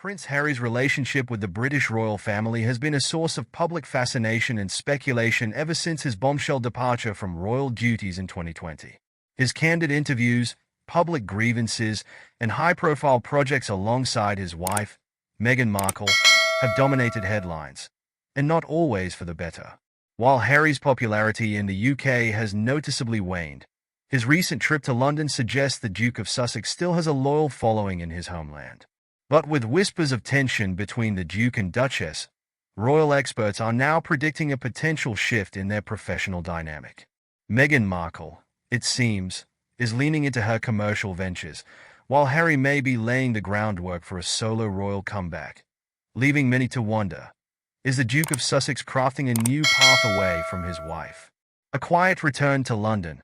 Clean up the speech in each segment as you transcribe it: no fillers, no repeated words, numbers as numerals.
Prince Harry's relationship with the British royal family has been a source of public fascination and speculation ever since his bombshell departure from royal duties in 2020. His candid interviews, public grievances, and high-profile projects alongside his wife, Meghan Markle, have dominated headlines, and not always for the better. While Harry's popularity in the UK has noticeably waned, his recent trip to London suggests the Duke of Sussex still has a loyal following in his homeland. But with whispers of tension between the Duke and Duchess, royal experts are now predicting a potential shift in their professional dynamic. Meghan Markle, it seems, is leaning into her commercial ventures, while Harry may be laying the groundwork for a solo royal comeback. Leaving many to wonder, is the Duke of Sussex crafting a new path away from his wife? A quiet return to London,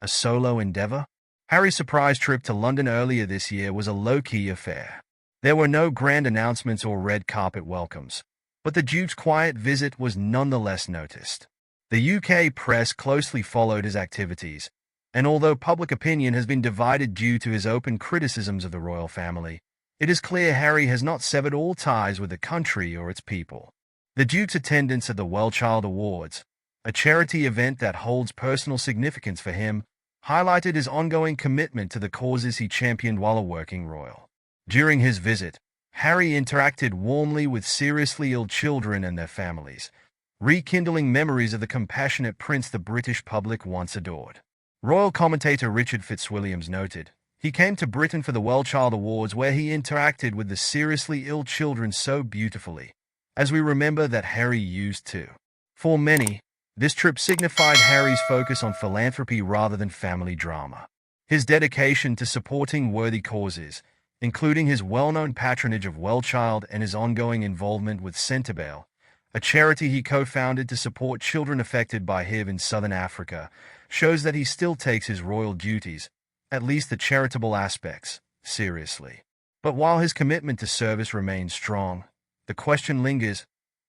a solo endeavor? Harry's surprise trip to London earlier this year was a low-key affair. There were no grand announcements or red carpet welcomes, but the Duke's quiet visit was nonetheless noticed. The UK press closely followed his activities, and although public opinion has been divided due to his open criticisms of the royal family, it is clear Harry has not severed all ties with the country or its people. The Duke's attendance at the Child Awards, a charity event that holds personal significance for him, highlighted his ongoing commitment to the causes he championed while a working royal. During his visit, Harry interacted warmly with seriously ill children and their families, rekindling memories of the compassionate prince the British public once adored. Royal commentator Richard Fitzwilliams noted, "He came to Britain for the Child Awards where he interacted with the seriously ill children so beautifully, as we remember that Harry used to." For many, this trip signified Harry's focus on philanthropy rather than family drama. His dedication to supporting worthy causes, including his well-known patronage of Child and his ongoing involvement with Centerbale, a charity he co-founded to support children affected by HIV in southern Africa, shows that he still takes his royal duties, at least the charitable aspects, seriously. But while his commitment to service remains strong, the question lingers,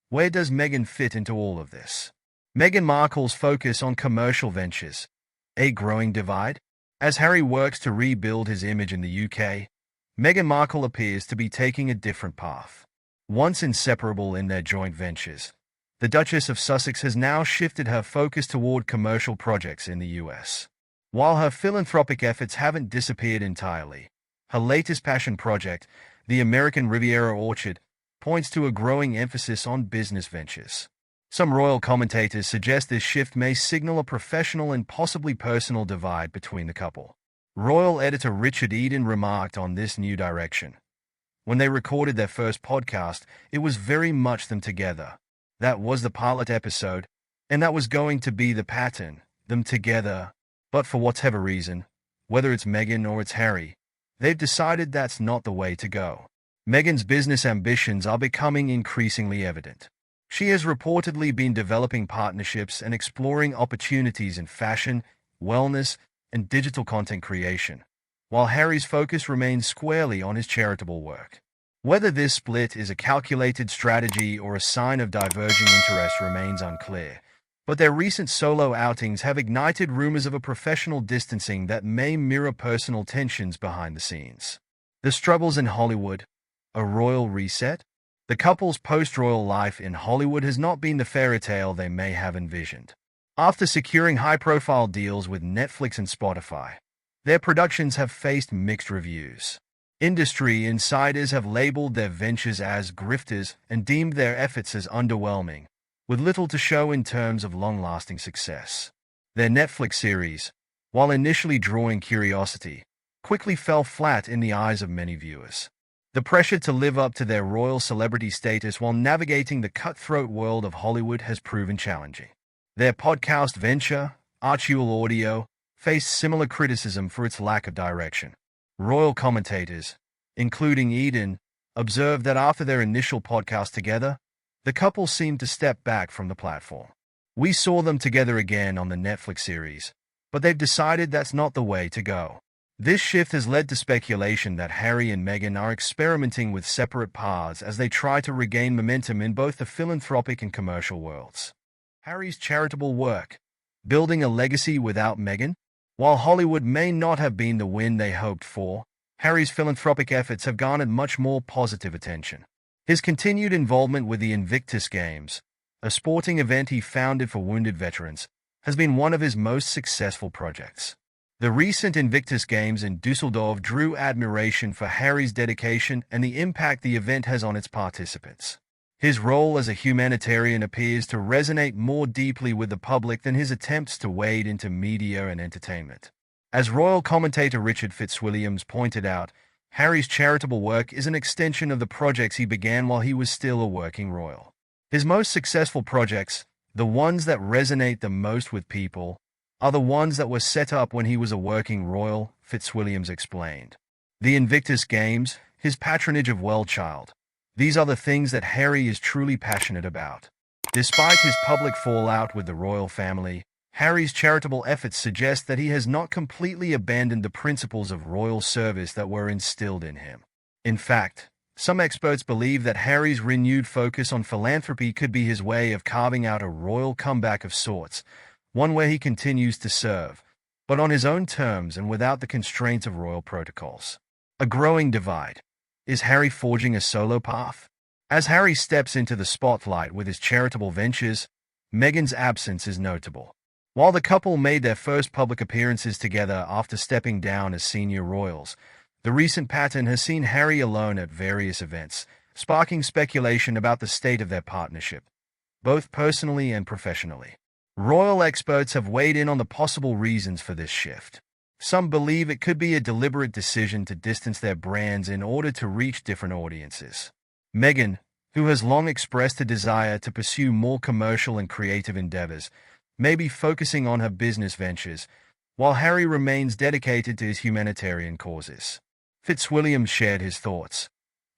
where does Meghan fit into all of this? Meghan Markle's focus on commercial ventures, a growing divide? As Harry works to rebuild his image in the UK, Meghan Markle appears to be taking a different path. Once inseparable in their joint ventures, the Duchess of Sussex has now shifted her focus toward commercial projects in the US. While her philanthropic efforts haven't disappeared entirely, her latest passion project, the American Riviera Orchard, points to a growing emphasis on business ventures. Some royal commentators suggest this shift may signal a professional and possibly personal divide between the couple. Royal editor Richard Eden remarked on this new direction. When they recorded their first podcast, it was very much them together. That was the pilot episode, and that was going to be the pattern, them together. But for whatever reason, whether it's Meghan or it's Harry, they've decided that's not the way to go. Meghan's business ambitions are becoming increasingly evident. She has reportedly been developing partnerships and exploring opportunities in fashion, wellness, and digital content creation, while Harry's focus remains squarely on his charitable work. Whether this split is a calculated strategy or a sign of diverging interest remains unclear, but their recent solo outings have ignited rumors of a professional distancing that may mirror personal tensions behind the scenes. The struggles in Hollywood, a royal reset? The couple's post-royal life in Hollywood has not been the fairy tale they may have envisioned. After securing high-profile deals with Netflix and Spotify, their productions have faced mixed reviews. Industry insiders have labeled their ventures as grifters and deemed their efforts as underwhelming, with little to show in terms of long-lasting success. Their Netflix series, while initially drawing curiosity, quickly fell flat in the eyes of many viewers. The pressure to live up to their royal celebrity status while navigating the cutthroat world of Hollywood has proven challenging. Their podcast venture, Artual Audio, faced similar criticism for its lack of direction. Royal commentators, including Eden, observed that after their initial podcast together, the couple seemed to step back from the platform. "We saw them together again on the Netflix series, but they've decided that's not the way to go." This shift has led to speculation that Harry and Meghan are experimenting with separate paths as they try to regain momentum in both the philanthropic and commercial worlds. Harry's charitable work, building a legacy without Meghan? While Hollywood may not have been the win they hoped for, Harry's philanthropic efforts have garnered much more positive attention. His continued involvement with the Invictus Games, a sporting event he founded for wounded veterans, has been one of his most successful projects. The recent Invictus Games in Dusseldorf drew admiration for Harry's dedication and the impact the event has on its participants. His role as a humanitarian appears to resonate more deeply with the public than his attempts to wade into media and entertainment. As royal commentator Richard Fitzwilliams pointed out, Harry's charitable work is an extension of the projects he began while he was still a working royal. His most successful projects, the ones that resonate the most with people, are the ones that were set up when he was a working royal, Fitzwilliams explained. The Invictus Games, his patronage of well-child. These are the things that Harry is truly passionate about. Despite his public fallout with the royal family, Harry's charitable efforts suggest that he has not completely abandoned the principles of royal service that were instilled in him. In fact, some experts believe that Harry's renewed focus on philanthropy could be his way of carving out a royal comeback of sorts, one where he continues to serve, but on his own terms and without the constraints of royal protocols. A growing divide. Is Harry forging a solo path? As Harry steps into the spotlight with his charitable ventures, Meghan's absence is notable. While the couple made their first public appearances together after stepping down as senior royals, the recent pattern has seen Harry alone at various events, sparking speculation about the state of their partnership, both personally and professionally. Royal experts have weighed in on the possible reasons for this shift. Some believe it could be a deliberate decision to distance their brands in order to reach different audiences. Meghan, who has long expressed a desire to pursue more commercial and creative endeavors, may be focusing on her business ventures, while Harry remains dedicated to his humanitarian causes. Fitzwilliams shared his thoughts.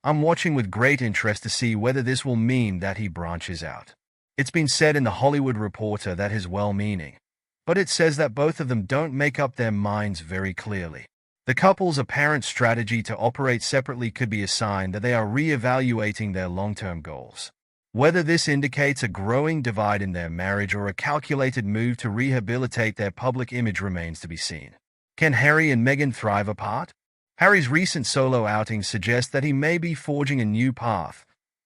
I'm watching with great interest to see whether this will mean that he branches out. It's been said in The Hollywood Reporter that he's well-meaning, but it says that both of them don't make up their minds very clearly. The couple's apparent strategy to operate separately could be a sign that they are re-evaluating their long-term goals. Whether this indicates a growing divide in their marriage or a calculated move to rehabilitate their public image remains to be seen. Can Harry and Meghan thrive apart? Harry's recent solo outings suggest that he may be forging a new path,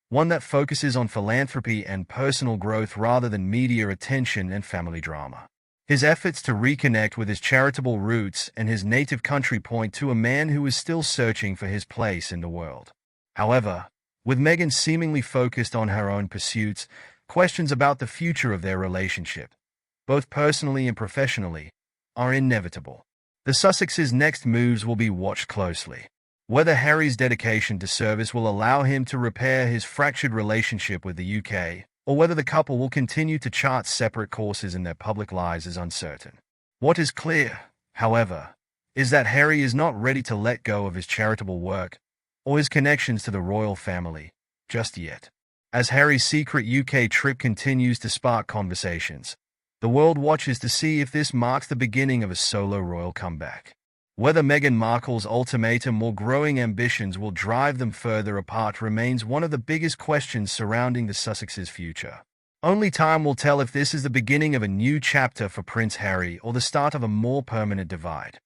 one that focuses on philanthropy and personal growth rather than media attention and family drama. His efforts to reconnect with his charitable roots and his native country point to a man who is still searching for his place in the world. However, with Meghan seemingly focused on her own pursuits, questions about the future of their relationship, both personally and professionally, are inevitable. The Sussexes' next moves will be watched closely. Whether Harry's dedication to service will allow him to repair his fractured relationship with the UK, or whether the couple will continue to chart separate courses in their public lives is uncertain. What is clear, however, is that Harry is not ready to let go of his charitable work or his connections to the royal family just yet. As Harry's secret UK trip continues to spark conversations, the world watches to see if this marks the beginning of a solo royal comeback. Whether Meghan Markle's ultimatum or growing ambitions will drive them further apart remains one of the biggest questions surrounding the Sussexes' future. Only time will tell if this is the beginning of a new chapter for Prince Harry or the start of a more permanent divide.